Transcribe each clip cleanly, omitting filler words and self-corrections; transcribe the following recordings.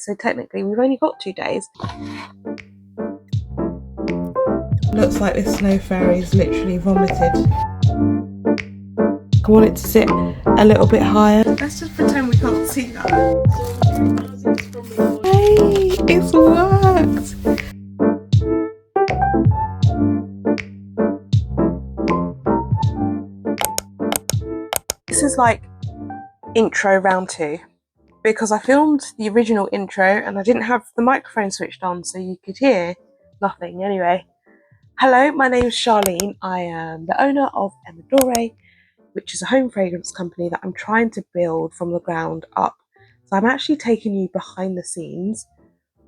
so technically we've only got 2 days. Looks like this snow fairy's literally vomited. I want it to sit a little bit higher. Let's just pretend we can't see that. Hey, it's worked! This is like intro round 2, because I filmed the original intro and I didn't have the microphone switched on so you could hear nothing. Anyway, hello, my name is Charlene. I am the owner of Emodoré, which is a home fragrance company that I'm trying to build from the ground up. So I'm actually taking you behind the scenes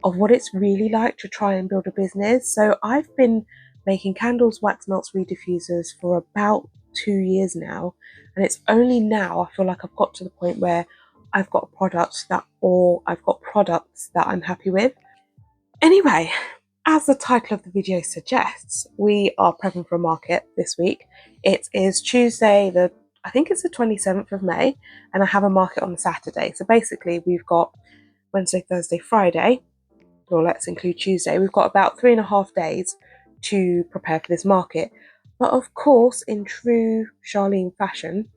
of what it's really like to try and build a business. So I've been making candles, wax melts, reed diffusers for about 2 years now, and it's only now I feel like I've got to the point where I've got a product that, or I've got products that I'm happy with. Anyway, as the title of the video suggests, we are prepping for a market this week. It is Tuesday, I think it's the 27th of May, and I have a market on Saturday. So basically we've got Wednesday, Thursday, Friday, or let's include Tuesday. We've got about 3.5 days to prepare for this market. But of course, in true Charlene fashion,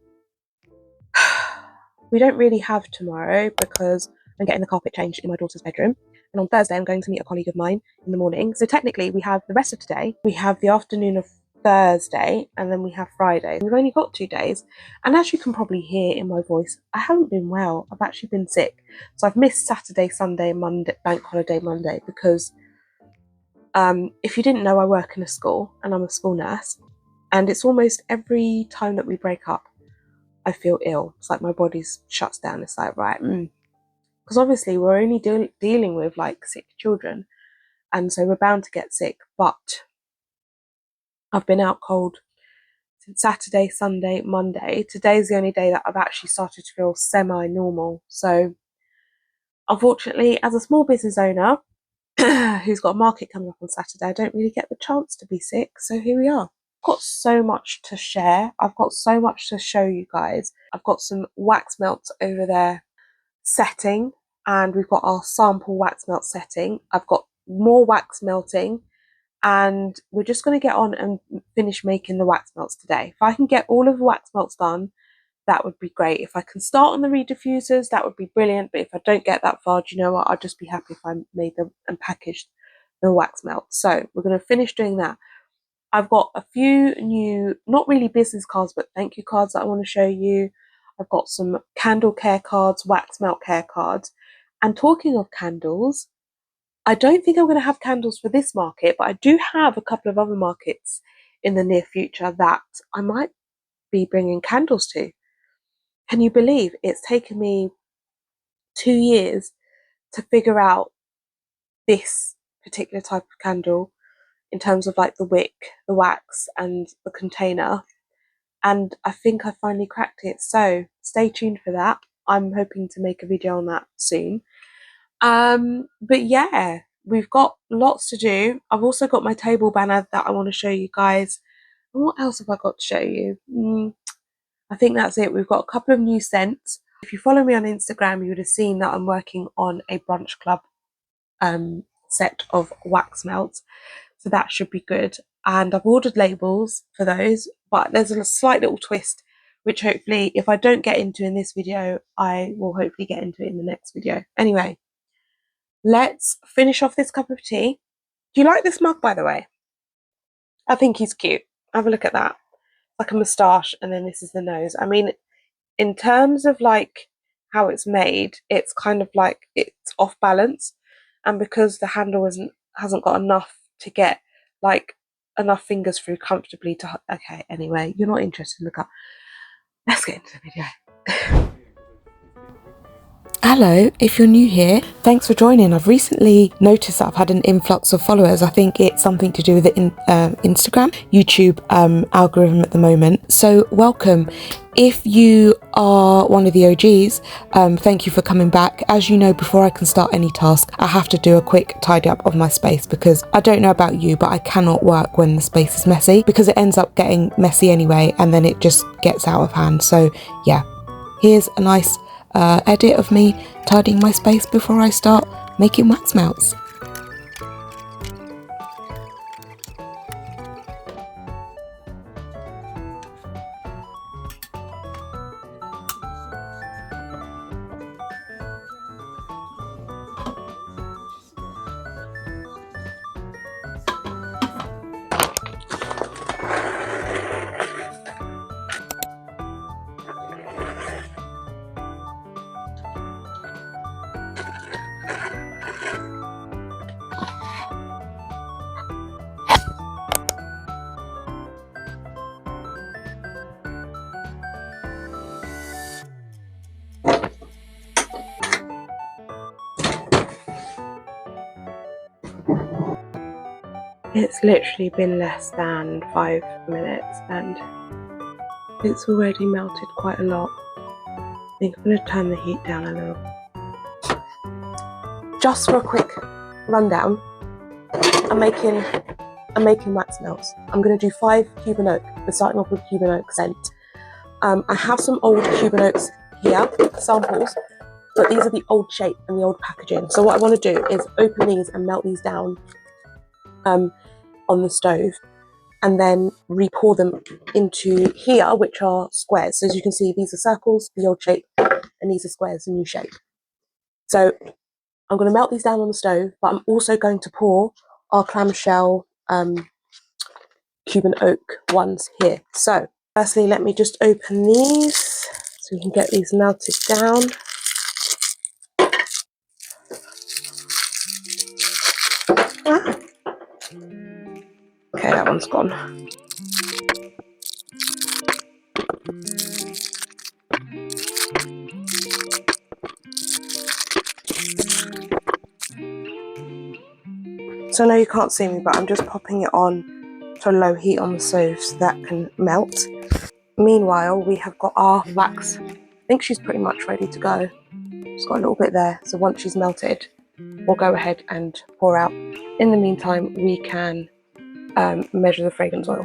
we don't really have tomorrow because I'm getting the carpet changed in my daughter's bedroom. And on Thursday, I'm going to meet a colleague of mine in the morning. So technically, we have the rest of today. We have the afternoon of Thursday, and then we have Friday. We've only got 2 days. And as you can probably hear in my voice, I haven't been well. I've actually been sick. So I've missed Saturday, Sunday, Monday, bank holiday Monday, because if you didn't know, I work in a school and I'm a school nurse. And it's almost every time that we break up, I feel ill. It's like my body shuts down. It's like, right, because obviously we're only dealing with like sick children, and so we're bound to get sick. But I've been out cold since Saturday, Sunday, Monday. Today's the only day that I've actually started to feel semi-normal. So unfortunately, as a small business owner who's got a market coming up on Saturday, I don't really get the chance to be sick. So here we are. Got so much to share. I've got so much to show you guys. I've got some wax melts over there setting, and we've got our sample wax melt setting. I've got more wax melting, and we're just going to get on and finish making the wax melts today. If I can get all of the wax melts done, that would be great. If I can start on the reed diffusers, that would be brilliant. But if I don't get that far, do you know what? I'd just be happy if I made them and packaged the wax melts. So we're going to finish doing that. I've got a few new, not really business cards, but thank you cards that I want to show you. I've got some candle care cards, wax melt care cards. And talking of candles, I don't think I'm going to have candles for this market, but I do have a couple of other markets in the near future that I might be bringing candles to. Can you believe it's taken me 2 years to figure out this particular type of candle, in terms of like the wick, the wax, and the container, and I think I finally cracked it. So stay tuned for that. I'm hoping to make a video on that soon. But yeah, we've got lots to do. I've also got my table banner that I want to show you guys. And what else have I got to show you? I think that's it. We've got a couple of new scents. If you follow me on Instagram, you would have seen that I'm working on a brunch club set of wax melts. So that should be good. And I've ordered labels for those, but there's a slight little twist, which hopefully, if I don't get into in this video, I will hopefully get into it in the next video. Anyway, let's finish off this cup of tea. Do you like this mug, by the way? I think he's cute. Have a look at that. Like a moustache, and then this is the nose. I mean, in terms of like how it's made, it's kind of like it's off balance. And because the handle hasn't got enough to get like enough fingers through comfortably to, okay, anyway, you're not interested in the cut. Let's get into the video. Hello, if you're new here, thanks for joining. I've recently noticed that I've had an influx of followers. I think it's something to do with the Instagram, YouTube algorithm at the moment. So welcome. If you are one of the OGs, thank you for coming back. As you know, before I can start any task, I have to do a quick tidy up of my space, because I don't know about you, but I cannot work when the space is messy, because it ends up getting messy anyway, and then it just gets out of hand. So yeah, here's a nice edit of me tidying my space before I start making wax melts. It's literally been less than 5 minutes and it's already melted quite a lot. I think I'm going to turn the heat down a little. Just for a quick rundown, I'm making wax melts. I'm going to do 5 Cuban oak. We're starting off with Cuban oak scent. I have some old Cuban oaks here, samples, but these are the old shape and the old packaging. So what I want to do is open these and melt these down on the stove, and then re-pour them into here, which are squares. So as you can see, these are circles, the old shape, and these are squares, the new shape. So I'm going to melt these down on the stove, but I'm also going to pour our clamshell Cuban oak ones here. So firstly, let me just open these so we can get these melted down. Okay, that one's gone. So I know you can't see me, but I'm just popping it on to low heat on the stove so that can melt. Meanwhile, we have got our wax. I think she's pretty much ready to go. Just got a little bit there. So once she's melted, we'll go ahead and pour out. In the meantime, we can measure the fragrance oil.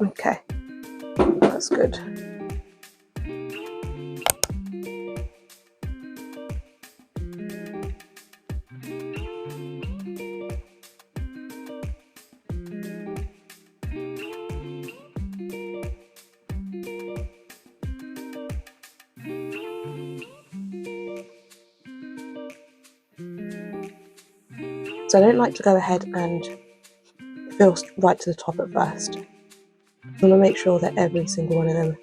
Okay, that's good. So I don't like to go ahead and fill right to the top at first. I want to make sure that every single one of them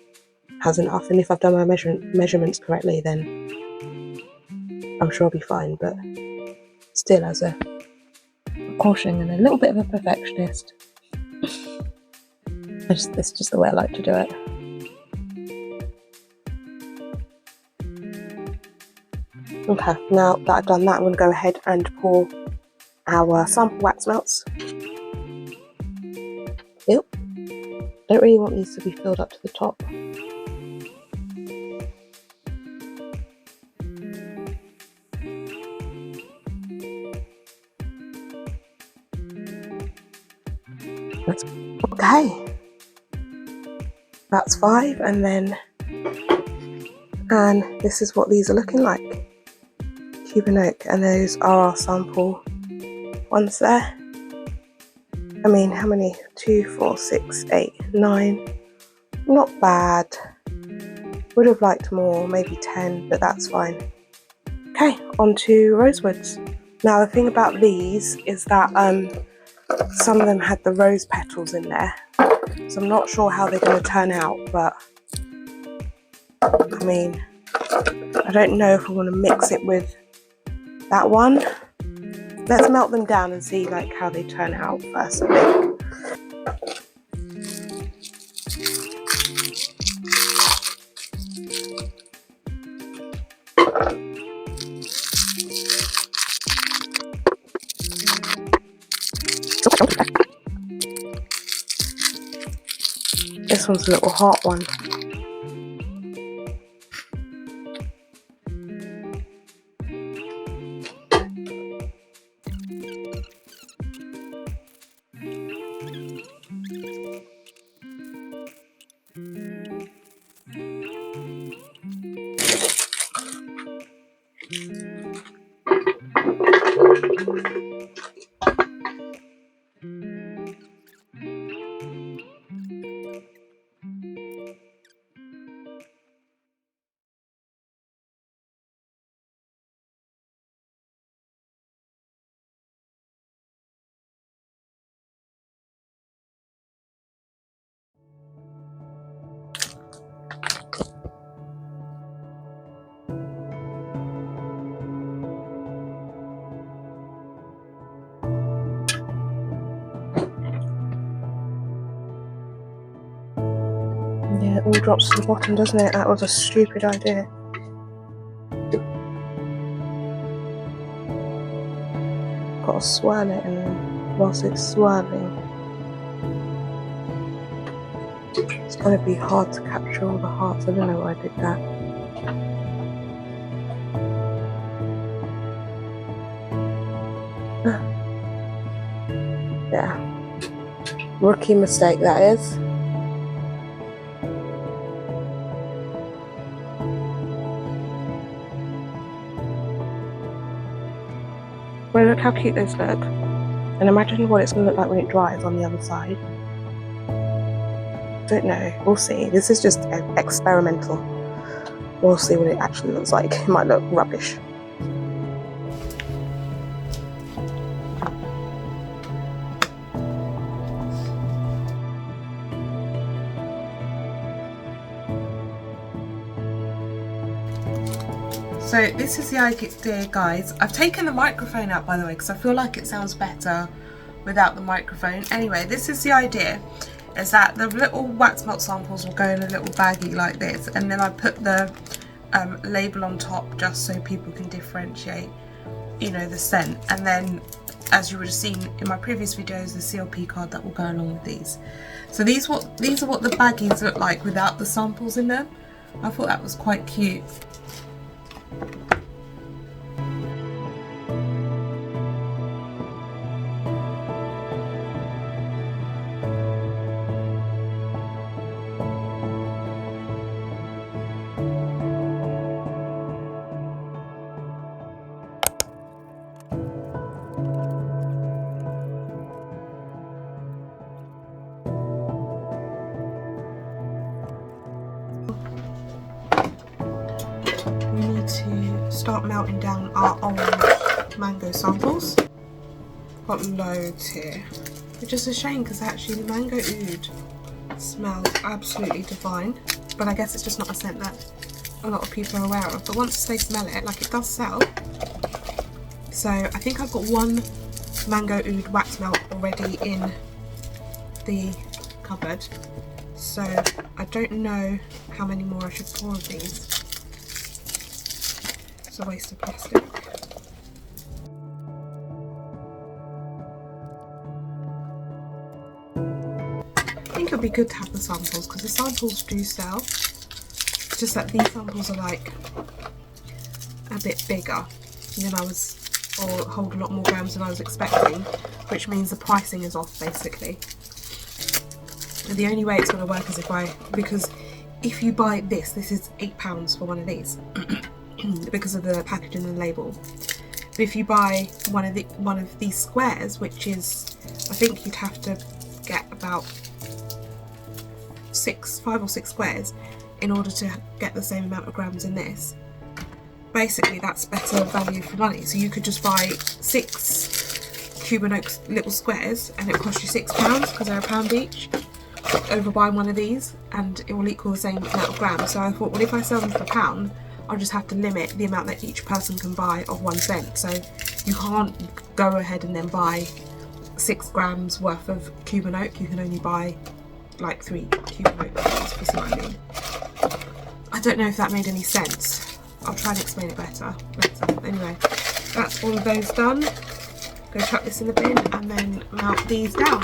has enough, and if I've done my measurements correctly, then I'm sure I'll be fine. But still, as a caution and a little bit of a perfectionist, it's just the way I like to do it. Okay, now that I've done that, I'm going to go ahead and pour our sample wax melts. Yep. Don't really want these to be filled up to the top. Okay, that's 5, and this is what these are looking like. Cuban oak, and those are our sample ones there. I mean, how many? 2, 4, 6, 8, 9. Not bad. Would have liked more, maybe 10, but that's fine. Okay, on to rosewoods. Now the thing about these is that some of them had the rose petals in there, so I'm not sure how they're going to turn out, but I mean, I don't know if I want to mix it with that one. Let's melt them down and see like how they turn out first, I think. this one's a little hot one. Yeah, it all drops to the bottom, doesn't it? That was a stupid idea. Got to swirl it, and then whilst it's swirling, it's going to be hard to capture all the hearts. I don't know why I did that. Yeah. Rookie mistake, that is. Well, look how cute those look. And imagine what it's going to look like when it dries on the other side. Don't know. We'll see. This is just experimental. We'll see what it actually looks like. It might look rubbish. So this is the idea, guys. I've taken the microphone out, by the way, because I feel like it sounds better without the microphone. Anyway, this is the idea, is that the little wax melt samples will go in a little baggie like this, and then I put the label on top just so people can differentiate, you know, the scent. And then, as you would have seen in my previous videos, the CLP card that will go along with these. So these are what the baggies look like without the samples in them. I thought that was quite cute. We need to start melting down our orange mango samples. Got loads here, which is a shame because actually the mango oud smells absolutely divine, but I guess it's just not a scent that a lot of people are aware of. But once they smell it, like, it does sell. So I think I've got one mango oud wax melt already in the cupboard, so I don't know how many more I should pour of these. It's a waste of plastic. I think it'll be good to have the samples because the samples do sell. It's just that these samples are like a bit bigger than I was, or hold a lot more grams than I was expecting, which means the pricing is off basically. And the only way it's going to work is because if you buy this is £8 for one of these because of the packaging and the label. But if you buy one of these squares, which is, I think you'd have to get about 5 or 6 squares in order to get the same amount of grams in this. Basically, that's better value for money. So you could just buy 6 Cuban Oak little squares and it'll cost you £6 because they're £1 each, over buying one of these, and it will equal the same amount of grams. So I thought, well, if I sell them for £1, I'll just have to limit the amount that each person can buy of 1 cent. So you can't go ahead and then buy 6 grams worth of Cuban Oak. You can only buy like 3 Cuban Oak, if you see what I mean. I don't know if that made any sense. I'll try and explain it better later. Anyway, that's all of those done. Go chuck this in the bin and then melt these down.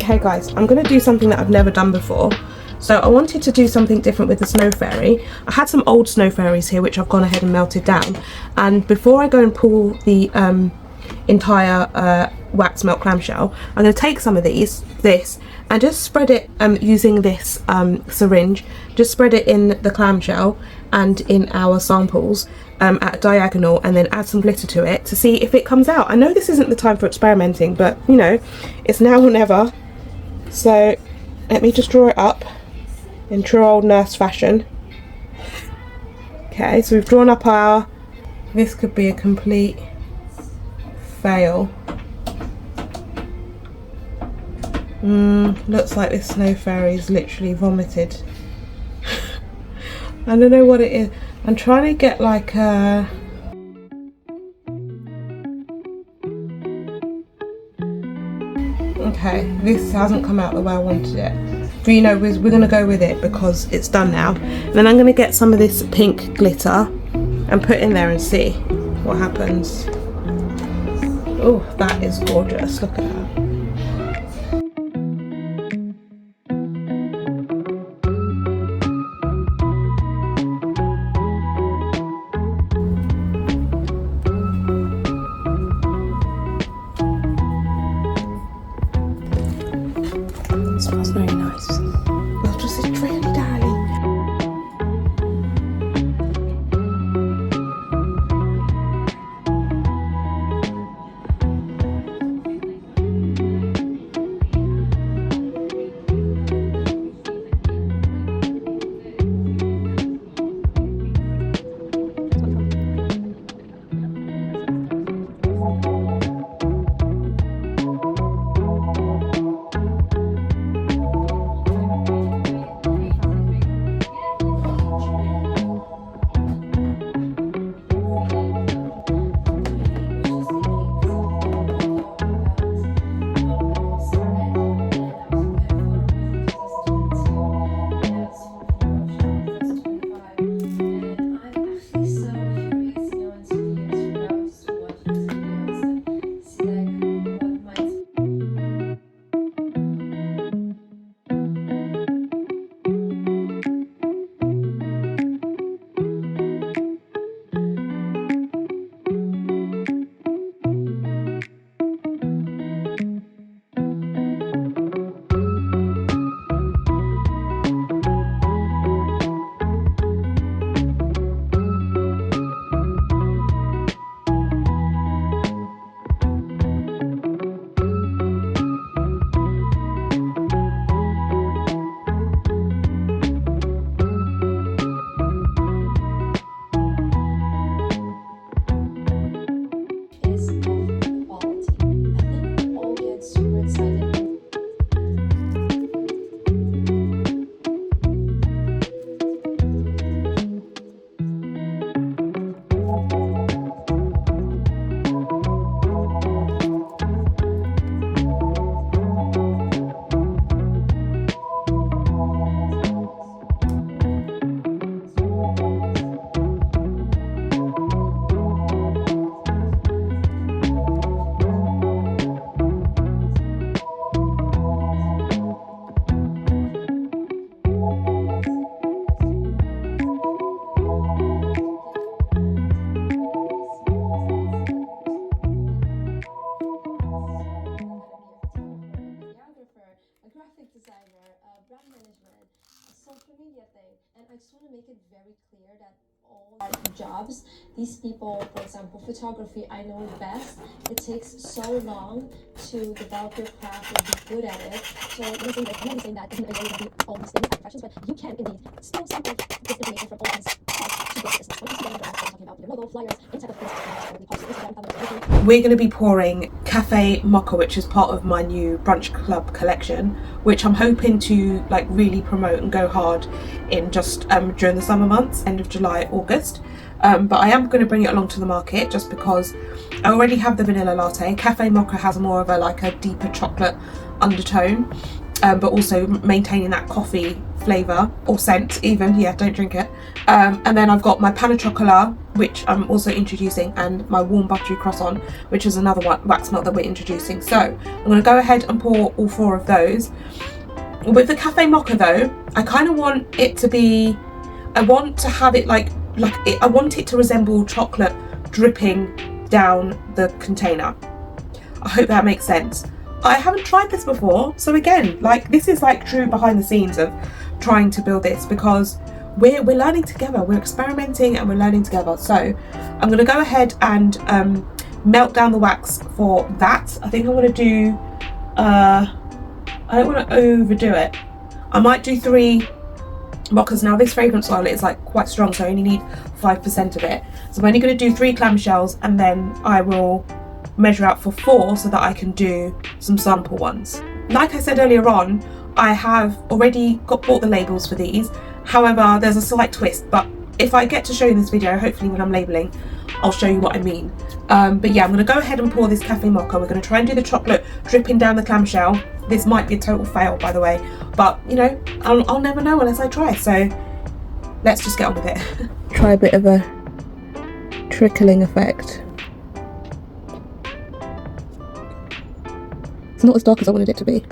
Okay guys, I'm going to do something that I've never done before. So I wanted to do something different with the snow fairy. I had some old snow fairies here which I've gone ahead and melted down, and before I go and pull the entire wax melt clamshell, I'm going to take some of this and just spread it using this syringe, just spread it in the clamshell and in our samples at diagonal, and then add some glitter to it to see if it comes out. I know this isn't the time for experimenting, but you know, it's now or never. So let me just draw it up in true old nurse fashion. Okay, so we've drawn up our, this could be a complete fail. Looks like this snow fairy's literally vomited. I don't know what it is. I'm trying to get like a... Okay, this hasn't come out the way I wanted it. But you know, we're going to go with it because it's done now. And then I'm going to get some of this pink glitter and put in there and see what happens. Oh, that is gorgeous. Look at that. It smells very nice. Well, just it's really darling. brand management, a social media thing, and I just want to make it very clear that all our jobs, these people, for example, photography, I know it best. It takes so long to develop your craft and be good at it. So I'm not saying that isn't able to do all these things at professions, but you can indeed still sample this information from all these parts to get business. When you see them, I'm talking about your logo, flyers, any type of things that we post on Instagram, anything. We're going to be pouring Cafe Mocha, which is part of my new brunch club collection, which I'm hoping to like really promote and go hard in just during the summer months, end of July, August. But I am going to bring it along to the market just because I already have the vanilla latte. Cafe Mocha has more of a deeper chocolate undertone, but also maintaining that coffee flavour, or scent even, yeah, don't drink it. And then I've got my pain au chocolat, which I'm also introducing, and my warm buttery croissant, which is another wax melt that we're introducing. So I'm going to go ahead and pour all 4 of those. With the cafe mocha though, I kind of want it to be, I want to have it I want it to resemble chocolate dripping down the container. I hope that makes sense. I haven't tried this before, so again, like, this is like true behind the scenes of trying to build this, because we're learning together, we're experimenting and we're learning together. So I'm going to go ahead and melt down the wax for that. I think I'm going to do I don't want to overdo it. I might do 3 mochas. Now this fragrance oil is like quite strong, so I only need 5% of it. So I'm only going to do 3 clamshells, and then I will measure out for 4 so that I can do some sample ones. Like I said earlier on, I have already bought the labels for these. However, there's a slight twist, but if I get to show you in this video, hopefully when I'm labeling, I'll show you what I mean. But yeah, I'm going to go ahead and pour this cafe mocha. We're going to try and do the chocolate dripping down the clamshell. This might be a total fail, by the way, but you know, I'll never know unless I try. So let's just get on with it. Try a bit of a trickling effect. It's not as dark as I wanted it to be.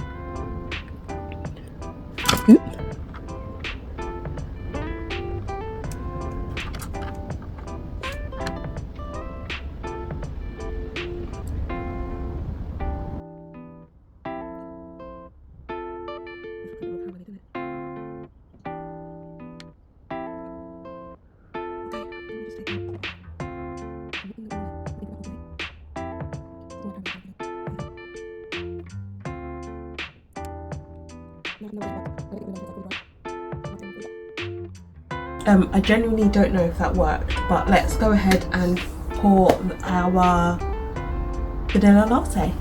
Oop. I genuinely don't know if that worked, but let's go ahead and pour our vanilla latte.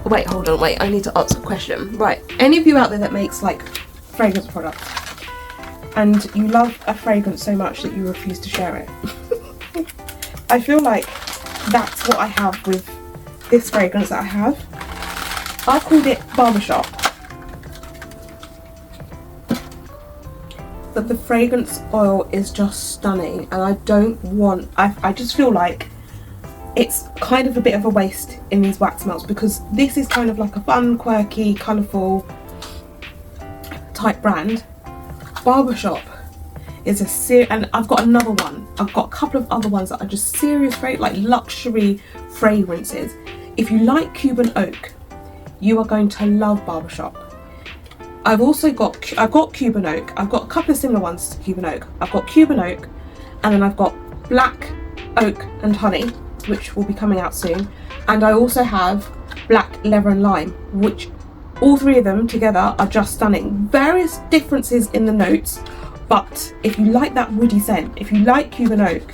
Wait, hold on, wait, I need to ask a question. Right, any of you out there that makes like fragrance products and you love a fragrance so much that you refuse to share it? I feel like that's what I have with this fragrance that I have. I called it Barbershop. But the fragrance oil is just stunning, and I don't want, I just feel like it's kind of a bit of a waste in these wax melts, because this is kind of like a fun, quirky, colourful type brand. Barbershop is and I've got another one. I've got a couple of other ones that are just serious, like luxury fragrances. If you like Cuban oak, you are going to love Barbershop. I've got Cuban oak. I've got a couple of similar ones to Cuban oak. I've got Cuban oak, and then I've got black oak and honey, which will be coming out soon. And I also have black leather and lime, which all 3 of them together are just stunning. Various differences in the notes, but if you like that woody scent, if you like Cuban oak,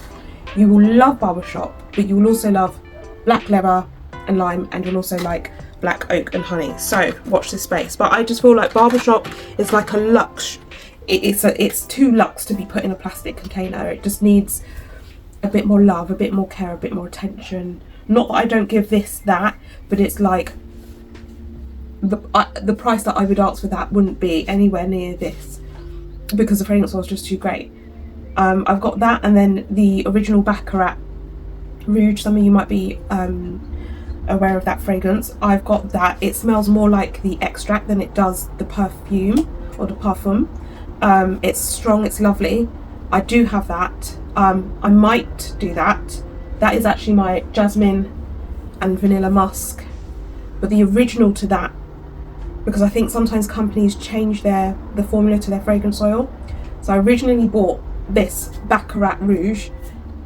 you will love Barbershop, but you will also love black leather and lime, and you'll also like black oak and honey. So watch this space. But I just feel like Barbershop is like a luxe. It's too luxe to be put in a plastic container. It just needs a bit more love, a bit more care, a bit more attention. Not that I don't give this that, but it's like the price that I would ask for that wouldn't be anywhere near this, because the fragrance was just too great. I've got that, and then the original Baccarat Rouge. Some of you might be aware of that fragrance. I've got that. It smells more like the extract than it does the perfume or the parfum. It's strong, it's lovely. I do have that. I might do that. That is actually my jasmine and vanilla musk, but the original to that, because I think sometimes companies change the formula to their fragrance oil. So I originally bought this Baccarat Rouge,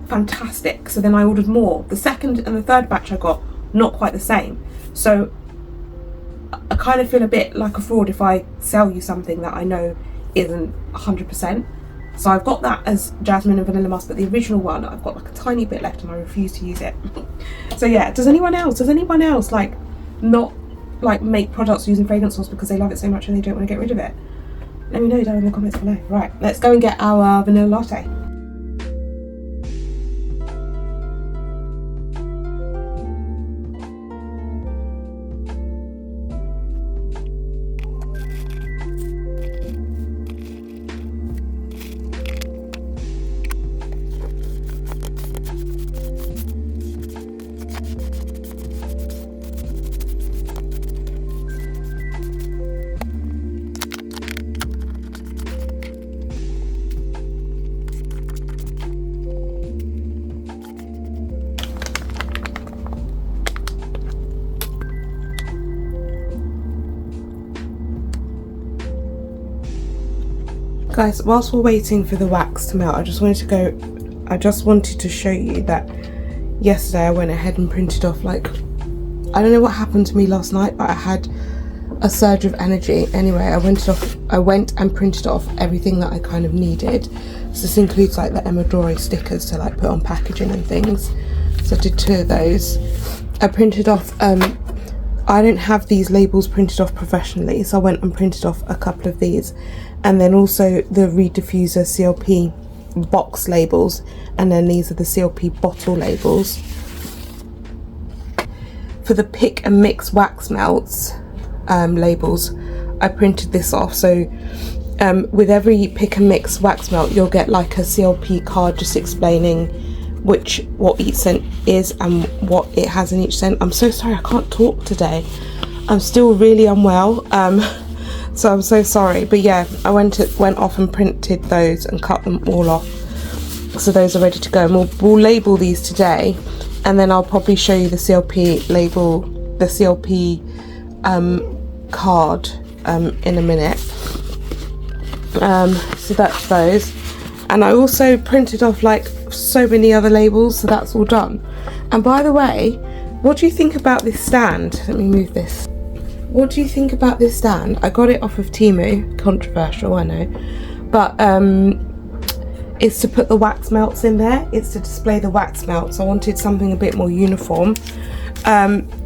fantastic. So then I ordered more. The second and the third batch I got, not quite the same. So I kind of feel a bit like a fraud if I sell you something that I know isn't 100%. So I've got that as jasmine and vanilla musk, but the original one, I've got like a tiny bit left and I refuse to use it. So yeah, does anyone else like not like make products using fragrance oils because they love it so much and they don't want to get rid of it? Let me know down in the comments below. Right, let's go and get our vanilla latte. Guys, whilst we're waiting for the wax to melt, I just wanted to show you that yesterday I went ahead and printed off, like, I don't know what happened to me last night, but I had a surge of energy. Anyway, I went and printed off everything that I kind of needed. So this includes like the emodoré stickers to like put on packaging and things. So I did 2 of those. I printed off, I don't have these labels printed off professionally, so I went and printed off a couple of these. And then also the Reed Diffuser CLP box labels, and then these are the CLP bottle labels. For the pick and mix wax melts labels, I printed this off. So with every pick and mix wax melt, you'll get like a CLP card just explaining what each scent is and what it has in each scent. I'm so sorry, I can't talk today. I'm still really unwell, so I'm so sorry. But yeah, I went off and printed those and cut them all off. So those are ready to go, and we'll label these today, and then I'll probably show you the CLP label, the CLP card in a minute. So that's those, and I also printed off like so many other labels, so that's all done. And by the way, what do you think about this stand? Let me move this. What do you think about this stand? I got it off of Temu. Controversial, I know, but it's to put the wax melts in there. It's to display the wax melts. I wanted something a bit more uniform.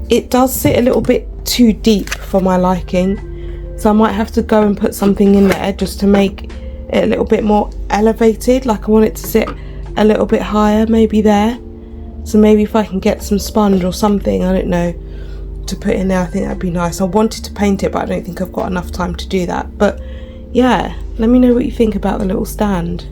It does sit a little bit too deep for my liking, so I might have to go and put something in there just to make it a little bit more elevated. Like, I want it to sit a little bit higher, maybe there. So maybe if I can get some sponge or something, I don't know, to put in there, I think that'd be nice. I wanted to paint it, but I don't think I've got enough time to do that. But yeah, let me know what you think about the little stand.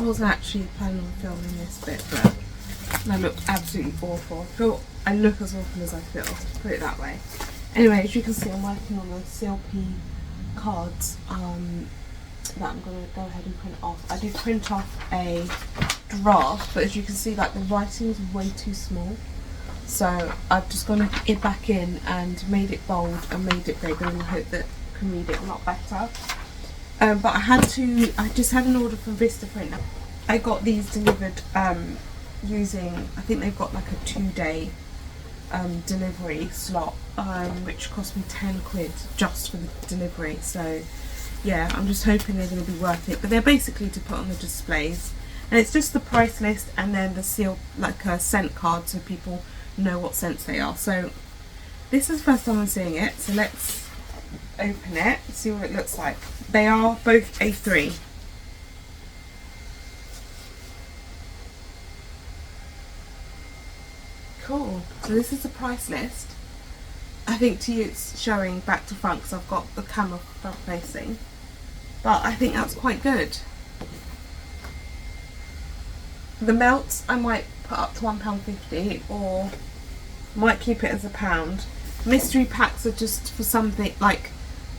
I wasn't actually planning on filming this bit, but I look absolutely awful. I look as awful as I feel, put it that way. Anyway, as you can see, I'm working on the CLP cards that I'm going to go ahead and print off. I did print off a draft, but as you can see, like, the writing is way too small. So I've just gone it back in and made it bold and made it bigger in the hope that you can read it a lot better. But I just had an order from Vistaprint. I got these delivered using, I think they've got like a 2-day delivery slot, which cost me 10 quid just for the delivery. So yeah, I'm just hoping they're going to be worth it. But they're basically to put on the displays. And it's just the price list and then the seal, like a scent card, so people know what scents they are. So this is the first time I'm seeing it, so let's open it and see what it looks like. They are both A3. Cool. So this is the price list. I think to you it's showing back to front because I've got the camera front facing, but I think that's quite good. The melts I might put up to £1.50 or might keep it as £1. Mystery packs are just for something like,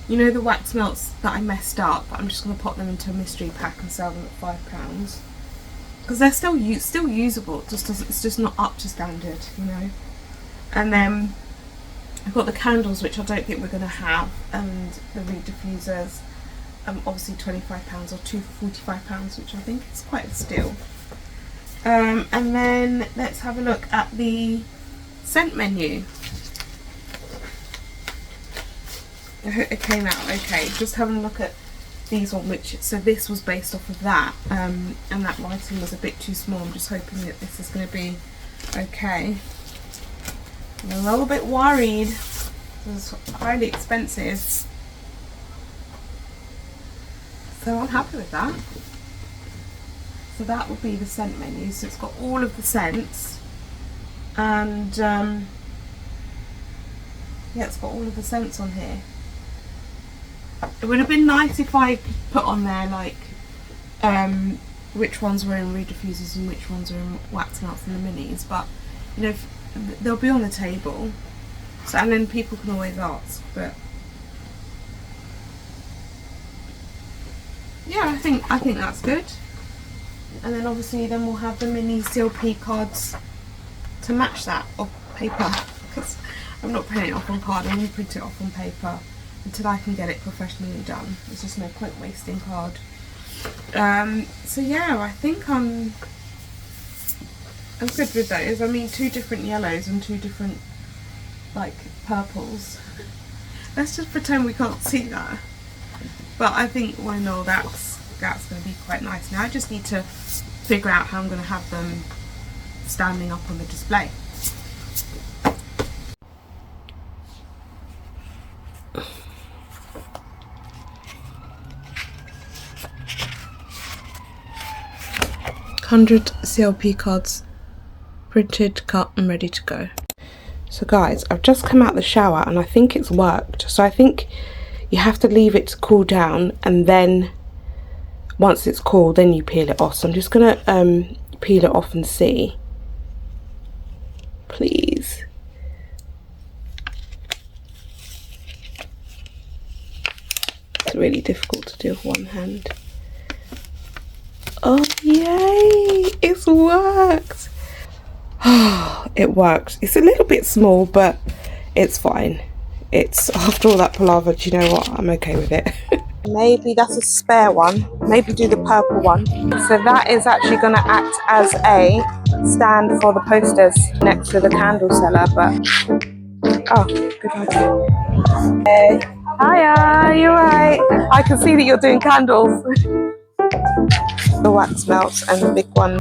you know, the wax melts that I messed up. I'm just going to pop them into a mystery pack and sell them at £5 because they're still usable. It's just not up to standard, you know. And then I've got the candles, which I don't think we're going to have, and the reed diffusers. Obviously £25 or two for £45, which I think is quite a steal. And then let's have a look at the scent menu. I hope it came out okay. Just having a look at these one, so this was based off of that, and that writing was a bit too small. I'm just hoping that this is going to be okay. I'm a little bit worried. It's highly expensive, so I'm happy with that. So that will be the scent menu. So it's got all of the scents, and yeah, it's got all of the scents on here. It would have been nice if I put on there like which ones were in reed diffusers and which ones are in wax melts and the minis, but you know, they'll be on the table, so, and then people can always ask. But yeah, I think that's good. And then obviously then we'll have the mini CLP cards to match that, or paper, because I'm not printing it off on card. I'm going to print it off on paper until I can get it professionally done. There's just no point wasting card. So yeah, I think I'm good with those. I mean, 2 different yellows and 2 different like purples. Let's just pretend we can't see that. But I think all in all, that's going to be quite nice. Now I just need to figure out how I'm going to have them standing up on the display. $100 CLP cards printed, cut and ready to go. So guys, I've just come out the shower and I think it's worked. So I think you have to leave it to cool down, and then once it's cool, then you peel it off. So I'm just gonna peel it off and see. Please. It's really difficult to do with one hand. Oh yay! It's worked! Oh, it works. It's a little bit small, but it's fine. It's, after all that palaver, do you know what? I'm okay with it. Maybe that's a spare one. Maybe do the purple one. So that is actually going to act as a stand for the posters next to the candle seller, but oh, good idea. Hey. Hiya, you right? I can see that you're doing candles. The wax melts and the big one.